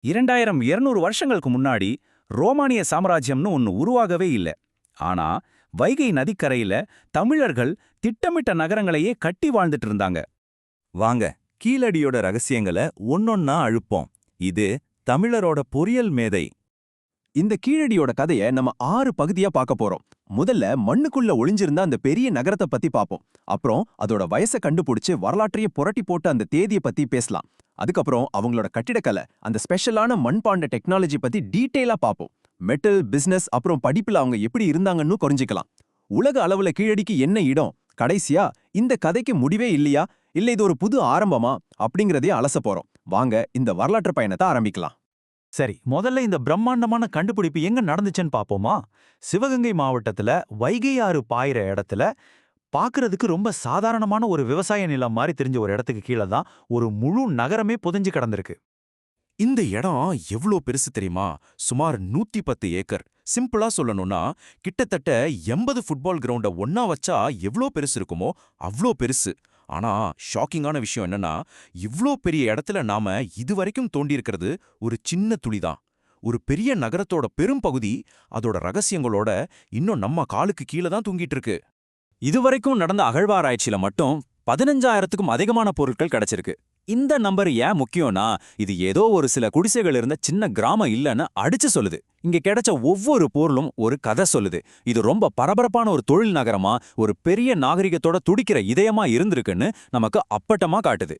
2200 வருஷங்களுக்கு முன்னாடி ரோமானிய சாம்ராஜ்யம்னு ஒன்னு உருவாகவே இல்ல. ஆனா வைகை நதிக்கரையில தமிழர்கள் திட்டமிட்ட நகரங்களையே கட்டி வாழ்ந்துட்டு இருந்தாங்க. வாங்க கீழடியோட ரகசியங்களை ஒன்னொன்னா அழுப்போம். இது தமிழரோட பொறியியல் மேதை. இந்த கீழடியோட கதைய நம்ம 6 பகுதியா பார்க்க போறோம். முதல்ல மண்ணுக்குள்ள ஒளிஞ்சிருந்த அந்த பெரிய நகரத்தை பத்தி பார்ப்போம். அப்புறம் அதோட வயசை கண்டுபிடிச்சு வரலாற்றையே புரட்டி போட்டு அந்த தேதியை பத்தி பேசலாம். அதுக்கப்புறம் அவங்களோட கட்டிடக்கலை, அந்த ஸ்பெஷலான மண்பாண்ட டெக்னாலஜி பத்தி டீட்டெயிலா பார்ப்போம். மெட்டல், பிசினஸ், அப்புறம் படிப்புல அவங்க எப்படி இருந்தாங்கன்னு தெரிஞ்சுக்கலாம். உலக அளவுல கீழடிக்கு என்ன இடம், கடைசியா இந்த கதைக்கு முடிவே இல்லையா, இல்ல இது ஒரு புது ஆரம்பமா அப்படிங்கறதையே அலச போறோம். வாங்க இந்த வரலாற்று பயணத்தை ஆரம்பிக்கலாம். சரி, முதல்ல இந்த பிரம்மாண்டமான கண்டுபிடிப்பு எங்க நடந்துச்சுன்னு பாப்போமா? சிவகங்கை மாவட்டத்துல வைகை ஆறு பாயிற இடத்துல பாக்குறதுக்கு ரொம்ப சாதாரணமான ஒரு விவசாய நிலம் மாதிரி தெரிஞ்ச ஒரு இடத்துக்கு கீழே தான் ஒரு முழு நகரமே புதைஞ்சு கிடந்திருக்கு. இந்த இடம் எவ்ளோ பெருசு தெரியுமா? சுமார் 110 ஏக்கர். சிம்பிளா சொல்லணும்னா கிட்டத்தட்ட 80 ஃபுட்பால் கிரவுண்ட ஒன்னா வச்சா எவ்ளோ பெருசு இருக்குமோ அவ்ளோ பெருசு. ஆனா ஷாக்கிங்கான விஷயம் என்னன்னா, இவ்ளோ பெரிய இடத்துல நாம இதுவரைக்கும் தோண்டியிருக்கிறது ஒரு சின்ன துளிதான். ஒரு பெரிய நகரத்தோட பெரும் பகுதி அதோட ரகசியங்களோட இன்னும் நம்ம காலுக்கு கீழே தான் தூங்கிட்டு இருக்கு. இதுவரைக்கும் நடந்த அகழ்வாராய்ச்சியில மட்டும் 15,000க்கும் அதிகமான பொருட்கள் கிடைச்சிருக்கு. இந்த நம்பர் ஏன் முக்கியம்னா, இது ஏதோ ஒரு சில குடிசைகள் இருந்த சின்ன கிராமம் இல்லைன்னு அடிச்சு சொல்லுது. இங்க கிடைச்ச ஒவ்வொரு பொருளும் ஒரு கதை சொல்லுது. இது ரொம்ப பரபரப்பான ஒரு தொழில் நகரமா, ஒரு பெரிய நாகரிகத்தோட துடிக்கிற இதயமா இருந்திருக்குன்னு நமக்கு அப்பட்டமா காட்டுது.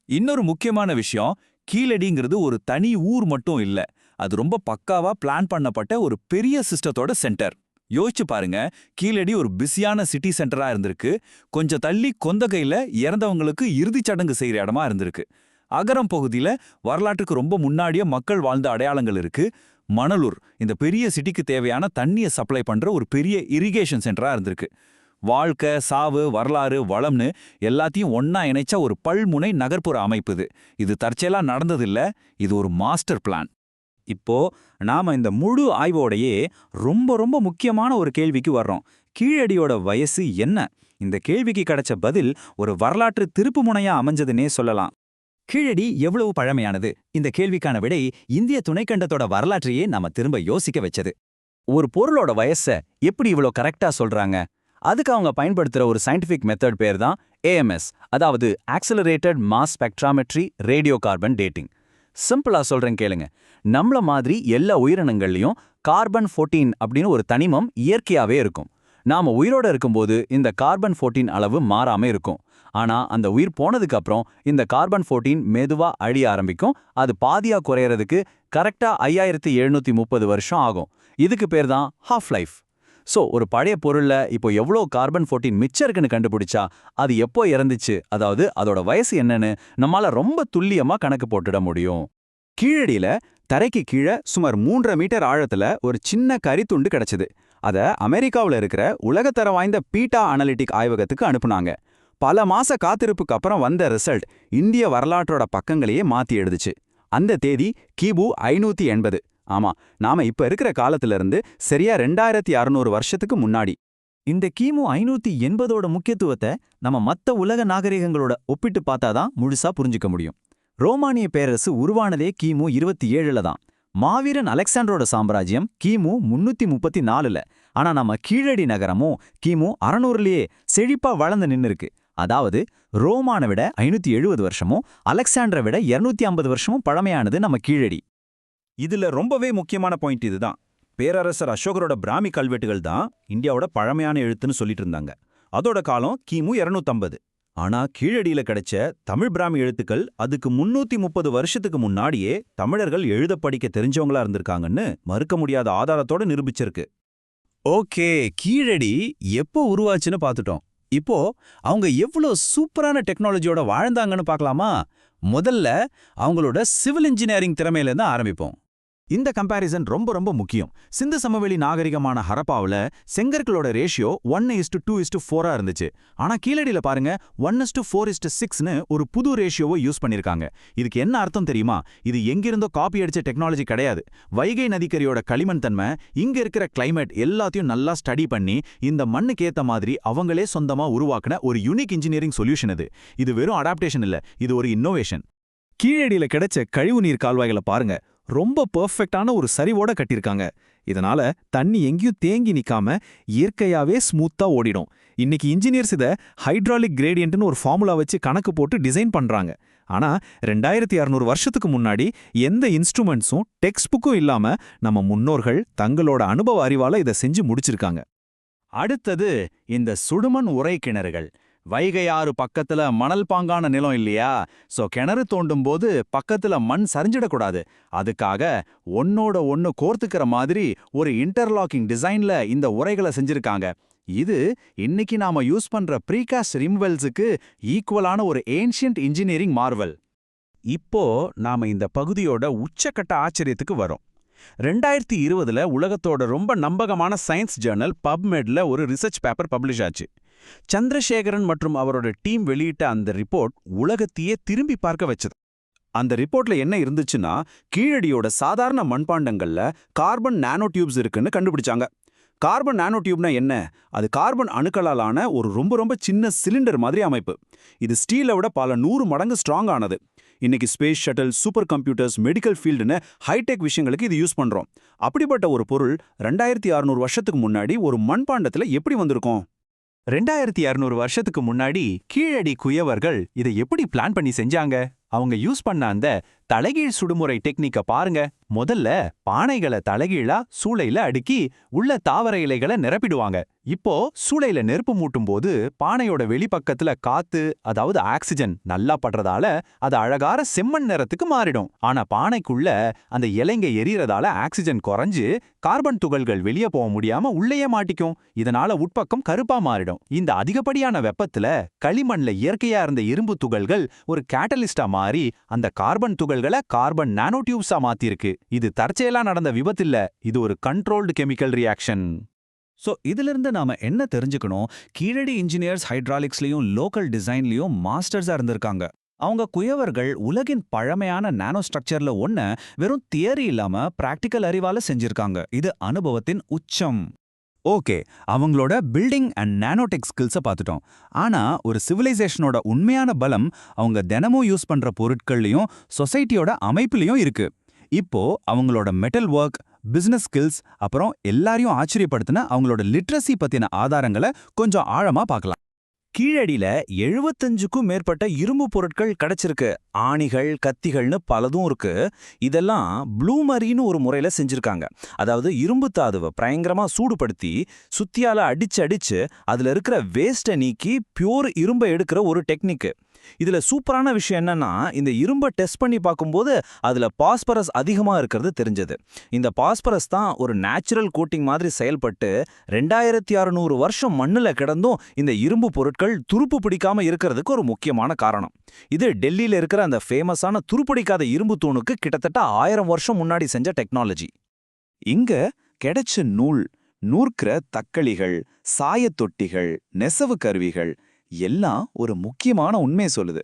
இன்னொரு முக்கியமான விஷயம், கீழடிங்கிறது ஒரு தனி ஊர் மட்டும் இல்ல. அது ரொம்ப பக்காவா பிளான் பண்ணப்பட்ட ஒரு பெரிய சிஸ்டத்தோட சென்டர். யோசிச்சு பாருங்க, கீழடி ஒரு பிஸியான சிட்டி சென்டரா இருந்திருக்கு. கொஞ்சம் தள்ளி கொந்தகையில இறந்தவங்களுக்கு இறுதிச் சடங்கு செய்யற இடமா இருந்திருக்கு. அகரம் பகுதியில வரலாற்றுக்கு ரொம்ப முன்னாடியே மக்கள் வாழ்ந்த அடையாளங்கள் இருக்கு. மணலூர் இந்த பெரிய சிட்டிக்கு தேவையான தண்ணியை சப்ளை பண்ற ஒரு பெரிய இரிகேஷன் சென்டரா இருந்திருக்கு. வாழ்க்கை, சாவு, வரலாறு, வளம்னு எல்லாத்தையும் ஒன்னா இணைச்சா ஒரு பல்முனை நகர்ப்புற அமைப்பு. இது தற்செயலா நடந்ததில்ல, இது ஒரு மாஸ்டர் பிளான். இப்போ நாம இந்த முழு ஆய்வோடையே ரொம்ப ரொம்ப முக்கியமான ஒரு கேள்விக்கு வர்றோம். கீழடியோட வயசு என்ன? இந்த கேள்விக்கு கிடைச்ச பதில் ஒரு வரலாற்று திருப்பு முனையா அமைஞ்சதுன்னே சொல்லலாம். கீழடி எவ்வளவு பழமையானது? இந்த கேள்விக்கான விடை இந்திய துணைக்கண்டத்தோட வரலாற்றையே நாம திரும்ப யோசிக்க வச்சது. ஒரு பொருளோட வயச எப்படி இவ்வளோ கரெக்டா சொல்றாங்க? அதுக்கு அவங்க பயன்படுத்துற ஒரு சயின்டிஃபிக் மெத்தட் பேர் தான் AMS, அதாவது accelerated mass spectrometry radio carbon dating. சிம்பிளா சொல்றேன் கேளுங்க. நம்மள மாதிரி எல்லா உயிரினங்கள்லயும் கார்பன் 14 அப்படின்னு ஒரு தனிமம் இயற்கையாவே இருக்கும். நாம உயிரோட இருக்கும்போது இந்த கார்பன் 14 அளவு மாறாம இருக்கும். ஆனா அந்த உயிர் போனதுக்கு அப்புறம் இந்த கார்பன் 14 மெதுவா அழிய ஆரம்பிக்கும். அது பாதியா குறையறதுக்கு கரெக்டா 5730 வருஷம் ஆகும். இதுக்கு பேர் தான் ஹாஃப் லைஃப். சோ ஒரு பழைய பொருள்ல இப்போ எவ்வளோ கார்பன் 14 மிச்சம் இருக்குன்னு கண்டுபிடிச்சா அது எப்போ இறந்துச்சு, அதாவது அதோட வயசு என்னன்னு நம்மால ரொம்ப துல்லியமா கணக்கு போட்டுட முடியும். கீழடியில தரைக்கு கீழே சுமார் 3.5 மீட்டர் ஆழத்துல ஒரு சின்ன கரித்துண்டு கிடைச்சது. அத அமெரிக்காவில் இருக்கிற உலகத்தர வாய்ந்த பீட்டா அனலிட்டிக் ஆய்வகத்துக்கு அனுப்புனாங்க. பல மாச காத்திருப்புக்கு அப்புறம் வந்த ரிசல்ட் இந்திய வரலாற்றோட பக்கங்களையே மாத்தி எழுதுச்சு. அந்த தேதி கிபு 580. ஆமா, நாம இப்ப இருக்கிற காலத்துல இருந்து சரியா 2600 வருஷத்துக்கு முன்னாடி. இந்த கிமு 580ஓட முக்கியத்துவத்தை நம்ம மத்த உலக நாகரிகங்களோட ஒப்பிட்டு பார்த்தாதான் முழுசா புரிஞ்சுக்க முடியும். ரோமானிய பேரரசு உருவானதே கிமு 27ல தான். மாவீரன் அலெக்சாண்டரோட சாம்ராஜ்யம் கிமு 334ல. ஆனா நம்ம கீழடி நகரமும் கிமு 600லயே செழிப்பா வளர்ந்து நின்னுருக்கு. அதாவது ரோமான விட 570 வருஷமும் அலெக்சாண்டரை விட 250 வருஷமும் பழமையானது நம்ம கீழடி. இதுல ரொம்பவே முக்கியமான பாயிண்ட் இதுதான். பேரரசர் அசோகரோட பிராமி கல்வெட்டுகள் தான் இந்தியாவோட பழமையான எழுத்துன்னு சொல்லிட்டு இருந்தாங்க. அதோட காலம் கிமு 250. ஆனா கீழடியில கிடைச்ச தமிழ் பிராமி எழுத்துக்கள் அதுக்கு 330 வருஷத்துக்கு முன்னாடியே தமிழர்கள் எழுத படிக்க தெரிஞ்சவங்களா இருந்திருக்காங்கன்னு மறுக்க முடியாத ஆதாரத்தோட நிரூபிச்சிருக்கு. ஓகே, கீழடி எப்போ உருவாச்சுன்னு பார்த்துட்டோம். இப்போ அவங்க எவ்வளோ சூப்பரான டெக்னாலஜியோட வாழ்ந்தாங்கன்னு பார்க்கலாமா? முதல்ல அவங்களோட சிவில் இன்ஜினியரிங் திறமையில தான் ஆரம்பிப்போம். இந்த கம்பேரிசன் ரொம்ப ரொம்ப முக்கியம். சிந்து சமவெளி நாகரிகமான ஹரப்பாவுல செங்கற்களோட ரேஷியோ 1:2:4 இருந்துச்சு. ஆனா கீழடியில பாருங்க 1:4:6ன்னு ஒரு புது ரேஷியோவை யூஸ் பண்ணிருக்காங்க. இதுக்கு என்ன அர்த்தம் தெரியுமா? இது எங்கிருந்தோ காப்பி அடிச்ச டெக்னாலஜி கிடையாது. வைகை நதிக்கரையோட களிமண் தன்மை, இங்க இருக்கிற கிளைமேட் எல்லாத்தையும் நல்லா ஸ்டடி பண்ணி இந்த மண்ணுக்கு ஏத்த மாதிரி அவங்களே சொந்தமா உருவாக்குன ஒரு யூனிக் இன்ஜினியரிங் சொல்யூஷன் இது. இது வெறும் அடாப்டேஷன் இல்ல, இது ஒரு இன்னோவேஷன். கீழடியில கிடைச்ச கழிவுநீர் கால்வாய்களை பாருங்க. ரொம்ப பெர்ஃபெக்ட்டான ஒரு சரிவோட கட்டியிருக்காங்க. இதனால தண்ணி எங்கேயும் தேங்கி நிக்காம இயற்கையாவே ஸ்மூத்தா ஓடிடும். இன்னைக்கு இன்ஜினியர்ஸ் இத ஹைட்ராலிக் கிரேடியன்ட்னு ஒரு ஃபார்முலா வச்சு கணக்கு போட்டு டிசைன் பண்றாங்க. ஆனா 2600 வருஷத்துக்கு முன்னாடி எந்த இன்ஸ்ட்ருமெண்ட்ஸும் டெக்ஸ்ட் புக்கும் இல்லாம நம்ம முன்னோர்கள் தங்களோட அனுபவ அறிவால இதை செஞ்சு முடிச்சிருக்காங்க. அடுத்தது இந்த சுடுமண் உறை கிணறுகள். வைகை ஆறு பக்கத்துல மணல் பாங்கான நிலம் இல்லையா? சோ கிணறு தோண்டும் போது பக்கத்துல மண் சரிஞ்சிடக்கூடாது. அதுக்காக ஒன்னோட ஒன்னு கோர்த்துக்கிற மாதிரி ஒரு இன்டர்லாக்கிங் டிசைன்ல இந்த உரைகளை செஞ்சிருக்காங்க. இது இன்னைக்கு நாம யூஸ் பண்ற ப்ரீகாஸ்ட் ரிம்வெல்ஸுக்கு ஈக்குவலான ஒரு ஏன்ஷியன்ட் இன்ஜினியரிங் மார்வல். இப்போ நாம இந்த பகுதியோட உச்சக்கட்ட ஆச்சரியத்துக்கு வரோம். 2020ல உலகத்தோட ரொம்ப நம்பகமான சயின்ஸ் ஜர்னல் பப்மெட்ல ஒரு ரிசர்ச் பேப்பர் பப்ளிஷ் ஆச்சு. சந்திரசேகரன் மற்றும் அவரோட டீம் வெளியிட்ட அந்த ரிப்போர்ட் உலகத்தையே திரும்பி பார்க்க வச்சது. அந்த ரிப்போர்ட்ல என்ன இருந்துச்சுன்னா, கீழடியோட சாதாரண மண்பாண்டங்கள்ல கார்பன் நானோ டியூப்ஸ் இருக்குன்னு கண்டுபிடிச்சாங்க. கார்பன் நானோ டியூப்னா என்ன? அது கார்பன் அணுக்களாலான ஒரு ரொம்ப சின்ன சிலிண்டர் மாதிரி அமைப்பு. இது ஸ்டீலை விட பல 100 மடங்கு ஸ்ட்ராங் ஆனது. இன்னைக்கு space shuttle, super computers, medical ஃபீல்டுன்னு ஹைடெக் விஷயங்களுக்கு இது யூஸ் பண்றோம். அப்படிப்பட்ட ஒரு பொருள் 2600 வருஷத்துக்கு முன்னாடி ஒரு மண்பாண்டத்துல எப்படி வந்திருக்கும்? 2600 வருஷத்துக்கு முன்னாடி கீழடி குயவர்கள் இதை எப்படி பிளான் பண்ணி செஞ்சாங்க? அவங்க யூஸ் பண்ண அந்த தலைகீழ் சுடுமுறை டெக்னிக்க பாருங்க. முதல்ல பானைகளை தலைகீழா சூளையில அடுக்கி உள்ள தாவர இலைகளை நிரப்பிடுவாங்க. இப்போ சூளையில நெருப்பு மூட்டும் போது பானையோட வெளிப்பக்கத்துல காத்து, அதாவது ஆக்சிஜன் நல்லா படுறதால அது அழகார செம்மண் நிறத்துக்கு மாறிடும். ஆனா பானைக்குள்ள அந்த இலைங்க எரியறதால ஆக்சிஜன் குறைஞ்சு கார்பன் துகள்கள் வெளியே போக முடியாம உள்ளேயே மாட்டிக்கும். இதனால உட்பக்கம் கருப்பா மாறிடும். இந்த அதிகப்படியான வெப்பத்துல களிமண்ல இயற்கையா இருந்த இரும்பு துகள்கள் ஒரு கேட்டலிஸ்டா மாறி அந்த கார்பன் துகள்களை கார்பன் நானோ டியூப்ஸா மாத்திருக்கு. இது தற்செயலா நடந்த விபத்தில்ல, இது ஒரு கண்ட்ரோல்டு கெமிக்கல் ரியாக்ஷன். சோ இதிலிருந்து நாம என்ன தெரிஞ்சுக்கணும்? கீழடி இன்ஜினியர்ஸ் ஹைட்ராலிக்ஸ்லயும் லோக்கல் டிசைன்லயும் மாஸ்டர்ஸா இருந்திருக்காங்க. அவங்க குயவர்கள் உலகின் பழமையான நானோ ஸ்ட்ரக்சர்ல ஒன்ன வெறும் தியரி இல்லாம பிராக்டிக்கல் அறிவால செஞ்சிருக்காங்க. இது அனுபவத்தின் உச்சம். ஓகே, அவங்களோட பில்டிங் அண்ட் நானோடெக் ஸ்கில்ஸை பார்த்துட்டோம். ஆனா ஒரு சிவிலைசேஷனோட உண்மையான பலம் அவங்க தினமும் யூஸ் பண்ற பொருட்கள்லயும் சொசைட்டியோட அமைப்புலயும் இருக்கு. இப்போ அவங்களோட மெட்டல் ஒர்க், பிசினஸ் ஸ்கில்ஸ், அப்புறம் எல்லாரையும் ஆச்சரியப்படுத்தின அவங்களோட லிட்ரஸி பத்தின ஆதாரங்களை கொஞ்சம் ஆழமா பார்க்கலாம். கீழடியில 75க்கும் மேற்பட்ட இரும்பு பொருட்கள் கிடைச்சிருக்கு. ஆணிகள், கத்திகள்னு பலதும் இருக்கு. இதெல்லாம் ப்ளூமரின்னு ஒரு முறையில செஞ்சிருக்காங்க. அதாவது இரும்பு தாதுவை பயங்கரமா சூடுபடுத்தி சுத்தியால அடிச்சு அதுல இருக்கிற வேஸ்ட்டை நீக்கி பியூர் இரும்பை எடுக்கிற ஒரு டெக்னிக். இதுல சூப்பரான விஷயம் என்னன்னா, இந்த இரும்பை டெஸ்ட் பண்ணி பார்க்கும்போது அதுல பாஸ்பரஸ் அதிகமா இருக்கிறது தெரிஞ்சது. இந்த பாஸ்பரஸ் தான் ஒரு நேச்சுரல் கோட்டிங் மாதிரி செயல்பட்டு 2600 வருஷம் மண்ணுல கிடந்தும் இந்த இரும்பு பொருட்கள் துருப்பு பிடிக்காம இருக்கிறதுக்கு ஒரு முக்கியமான காரணம். இது டெல்லியில இருக்கிற அந்த ஃபேமஸான துருப்பிடிக்காத இரும்பு தூணுக்கு கிட்டத்தட்ட 1000 வருஷம் முன்னாடி செஞ்ச டெக்னாலஜி. இங்க கிடைச்ச நூல், நூற்கிற தக்களிகள், சாயத்தொட்டிகள், நெசவு கருவிகள் எல்லாம் ஒரு முக்கியமான உண்மையை சொல்லுது.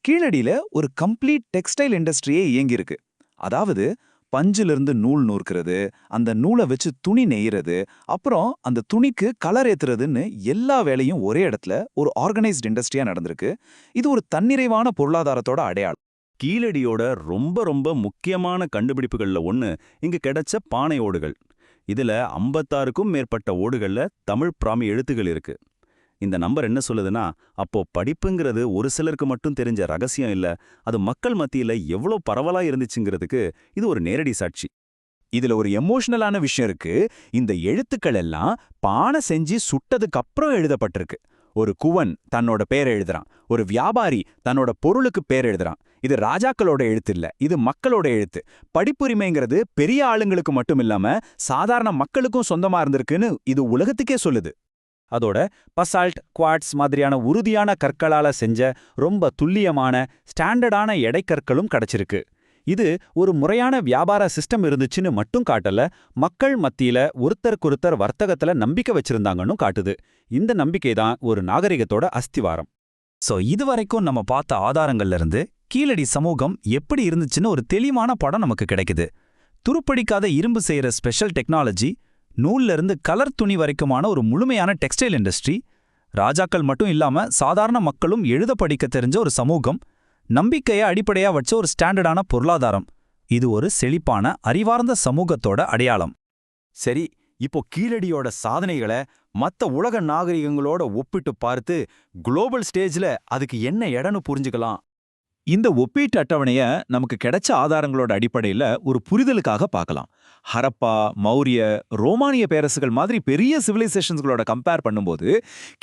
கீழடியில ஒரு கம்ப்ளீட் டெக்ஸ்டைல் இண்டஸ்ட்ரியே இயங்கியிருக்கு. அதாவது பஞ்சிலிருந்து நூல் நூற்கிறது, அந்த நூலை வச்சு துணி நெய்யறது, அப்புறம் அந்த துணிக்கு கலர் ஏத்துறதுன்னு எல்லா வேலையும் ஒரே இடத்துல ஒரு ஆர்கனைஸ்ட் இண்டஸ்ட்ரியா நடந்திருக்கு. இது ஒரு தன்னிறைவான பொருளாதாரத்தோட அடையாளம். கீழடியோட ரொம்ப முக்கியமான கண்டுபிடிப்புகள்ல ஒண்ணு இங்க கிடைச்ச பானை ஓடுகள். இதுல 56க்கும் மேற்பட்ட ஓடுகள்ல தமிழ் பிராமி எழுத்துகள் இருக்கு. இந்த நம்பர் என்ன சொல்லுதுன்னா, அப்போ படிப்புங்கிறது ஒரு சிலருக்கு மட்டும் தெரிஞ்ச ரகசியம் இல்ல, அது மக்கள் மத்தியில எவ்வளோ பரவலா இருந்துச்சுங்கிறதுக்கு இது ஒரு நேரடி சாட்சி. இதுல ஒரு எமோஷனலான விஷயம் இருக்கு. இந்த எழுத்துக்கள் எல்லாம் பானை செஞ்சு சுட்டதுக்கு அப்புறம் எழுதப்பட்டிருக்கு. ஒரு குவன் தன்னோட பேரை எழுதுறான், ஒரு வியாபாரி தன்னோட பொருளுக்கு பேர் எழுதுறான். இது ராஜாக்களோட எழுத்து இல்ல, இது மக்களோட எழுத்து. படிப்புரிமைங்கிறது பெரிய ஆளுங்களுக்கு மட்டும் இல்லாம சாதாரண மக்களுக்கும் சொந்தமா இருந்திருக்குன்னு இது உலகத்துக்கே சொல்லுது. அதோட பசால்ட், குவாட்ஸ் மாதிரியான உறுதியான கற்களால செஞ்ச ரொம்ப துல்லியமான ஸ்டாண்டர்டான எடைக்கற்களும் கிடைச்சிருக்கு. இது ஒரு முறையான வியாபார சிஸ்டம் இருந்துச்சுன்னு மட்டும் காட்டல, மக்கள் மத்தியில ஒருத்தருக்கொருத்தர் வர்த்தகத்துல நம்பிக்கை வச்சிருந்தாங்கன்னு காட்டுது. இந்த நம்பிக்கை தான் ஒரு நாகரிகத்தோட அஸ்திவாரம். சோ இதுவரைக்கும் நம்ம பார்த்த ஆதாரங்கள்ல இருந்து கீழடி சமூகம் எப்படி இருந்துச்சுன்னு ஒரு தெளிவான படம் நமக்கு கிடைக்குது. துருப்பிடிக்காத இரும்பு செய்யற ஸ்பெஷல் டெக்னாலஜி, நூல்ல இருந்து கலர் துணி வரைக்குமான ஒரு முழுமையான டெக்ஸ்டைல் இண்டஸ்ட்ரி, ராஜாக்கள் மட்டும் இல்லாம சாதாரண மக்களும் எழுத படிக்க தெரிஞ்ச ஒரு சமூகம், நம்பிக்கையை அடிப்படையா வச்ச ஒரு ஸ்டாண்டர்டான பொருளாதாரம். இது ஒரு செழிப்பான அறிவார்ந்த சமூகத்தோட அடையாளம். சரி, இப்போ கீழடியோட சாதனைகளை மத்த உலக நாகரிகங்களோட ஒப்பிட்டு பார்த்து குளோபல் ஸ்டேஜ்ல அதுக்கு என்ன இடம்னு புரிஞ்சுக்கலாம். இந்த ஒப்பீட்டு அட்டவணைய நமக்கு கிடைச்ச ஆதாரங்களோட அடிப்படையில ஒரு புரிதலுக்காக பார்க்கலாம். ஹரப்பா, மௌரிய, ரோமானிய பேரரசுகள் மாதிரி பெரிய சிவிலைசேஷன்ஸ்களோட கம்பேர் பண்ணும்போது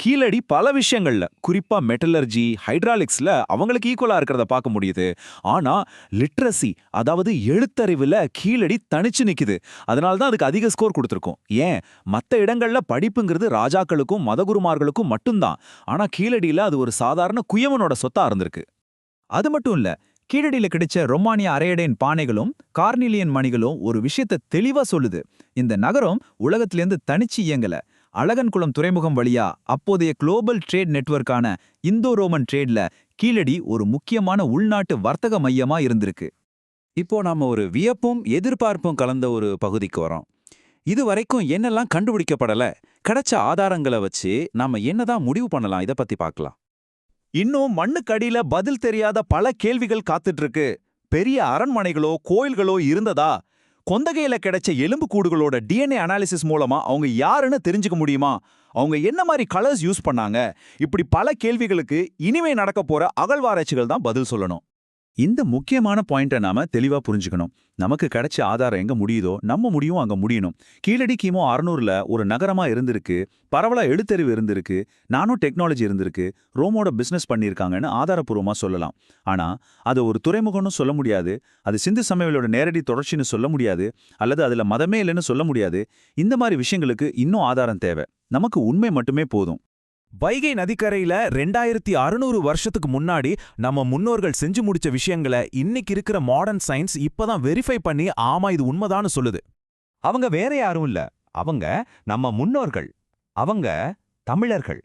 கீழடி பல விஷயங்கள்ல, குறிப்பா மெட்டலர்ஜி, ஹைட்ராலிக்ஸ்ல அவங்களுக்கு ஈக்குவலா இருக்கிறத பார்க்க முடியுது. ஆனா லிட்ரசி, அதாவது எழுத்தறிவுல கீழடி தனிச்சு நிக்குது. அதனால தான் அதுக்கு அதிக ஸ்கோர் கொடுத்துருக்கோம். ஏன், மத்த இடங்கள்ல படிப்புங்கிறது ராஜாக்களுக்கும் மதகுருமார்களுக்கும் மட்டும்தான். ஆனா கீழடியில அது ஒரு சாதாரண குயவனோட சொத்தா இருந்திருக்கு. அது மட்டும் இல்ல, கீழடியில கிடைச்ச ரொமானிய அரையடைன் பானைகளும் கார்னிலியன் மணிகளும் ஒரு விஷயத்த தெளிவா சொல்லுது. இந்த நகரம் உலகத்திலேருந்து தனிச்சு இயங்கல. அழகன்குளம் துறைமுகம் வழியா அப்போதைய குளோபல் ட்ரேட் நெட்வொர்க்கான இந்தோ ரோமன் ட்ரேட்ல கீழடி ஒரு முக்கியமான உள்நாட்டு வர்த்தக மையமா இருந்திருக்கு. இப்போ நாம ஒரு வியப்பும் எதிர்பார்ப்பும் கலந்த ஒரு பகுதிக்கு வரோம். இது வரைக்கும் என்னெல்லாம் கண்டுபிடிக்கப்படல, கிடைச்ச ஆதாரங்களை வச்சு நாம என்னதான் முடிவு பண்ணலாம், இத பத்தி பார்க்கலாம். இன்னும் மண்ணுக்கடியில பதில் தெரியாத பல கேள்விகள் காத்துட்டு இருக்கு. பெரிய அரண்மனைகளோ கோயில்களோ இருந்ததா? கொந்தகையில கிடைச்ச எலும்புக்கூடுகளோட DNA அனாலிசிஸ் மூலமா அவங்க யாருன்னு தெரிஞ்சுக்க முடியுமா? அவங்க என்ன மாதிரி கலர்ஸ் யூஸ் பண்ணாங்க? இப்படி பல கேள்விகளுக்கு இனிமே நடக்க போற அகழ்வாராய்ச்சிகள் தான் பதில் சொல்லணும். இந்த முக்கியமான பாயிண்ட்டை நாம தெளிவா புரிஞ்சுக்கணும். நமக்கு கிடைச்ச ஆதாரம் எங்க முடியுதோ நம்ம முடியும் அங்க முடியணும். கீழடி கிமு 600ல ஒரு நகரமா இருந்திருக்கு, பரவலா எழுத்தறிவு இருந்திருக்கு, நானோ டெக்னாலஜி இருந்திருக்கு, ரோமோட பிசினஸ் பண்ணியிருக்காங்கன்னு ஆதாரப்பூர்வமா சொல்லலாம். ஆனா அது ஒரு துறைமுகம்னு சொல்ல முடியாது, அது சிந்து சமவெளியோட நேரடி தொடர்ச்சின்னு சொல்ல முடியாது, அல்லது அதுல மதமே இல்லைன்னு சொல்ல முடியாது. இந்த மாதிரி விஷயங்களுக்கு இன்னும் ஆதாரம் தேவை. நமக்கு உண்மை மட்டுமே போதும். வைகை நதிக்கரையில 2600 வருஷத்துக்கு முன்னாடி நம்ம முன்னோர்கள் செஞ்சு முடிச்ச விஷயங்களை இன்னைக்கு இருக்கிற மாடர்ன் சயின்ஸ் இப்பதான் வெரிஃபை பண்ணி ஆமா இது உண்மைதான்னு சொல்லுது. அவங்க வேற யாரும் இல்ல, அவங்க நம்ம முன்னோர்கள், அவங்க தமிழர்கள்.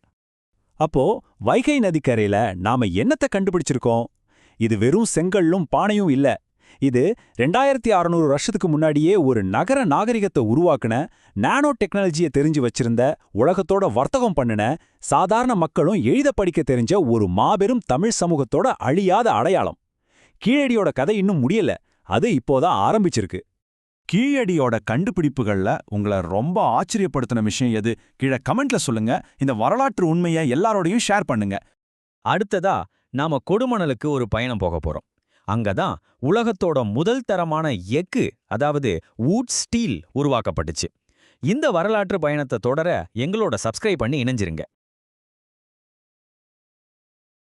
அப்போ வைகை நதிக்கரையில நாம என்னத்தை கண்டுபிடிச்சிருக்கோம்? இது வெறும் செங்கல்லும் பானையும் இல்ல. இது 2600 வருஷத்துக்கு முன்னாடியே ஒரு நகர நாகரிகத்தை உருவாக்குன, நானோ டெக்னாலஜியை தெரிஞ்சு வச்சிருந்த, உலகத்தோட வர்த்தகம் பண்ணுன, சாதாரண மக்களும் எழுத படிக்க தெரிஞ்ச ஒரு மாபெரும் தமிழ் சமூகத்தோட அழியாத அடையாளம். கீழடியோட கதை இன்னும் முடியல, அது இப்போதான் ஆரம்பிச்சிருக்கு. கீழடியோட கண்டுபிடிப்புகள்ல உங்களை ரொம்ப ஆச்சரியப்படுத்தின விஷயம் எது? கீழே கமெண்ட்ல சொல்லுங்க. இந்த வரலாற்று உண்மையை எல்லாரோடையும் ஷேர் பண்ணுங்க. அடுத்ததா நாம கொடுமணலுக்கு ஒரு பயணம் போக போறோம். அங்கதான் உலகத்தோட முதல் தரமான எஃகு, அதாவது வூட் ஸ்டீல் உருவாக்கப்பட்டுச்சு. இந்த வரலாற்று பயணத்தை தொடர எங்களோட சப்ஸ்கிரைப் பண்ணி இணைஞ்சிருங்க.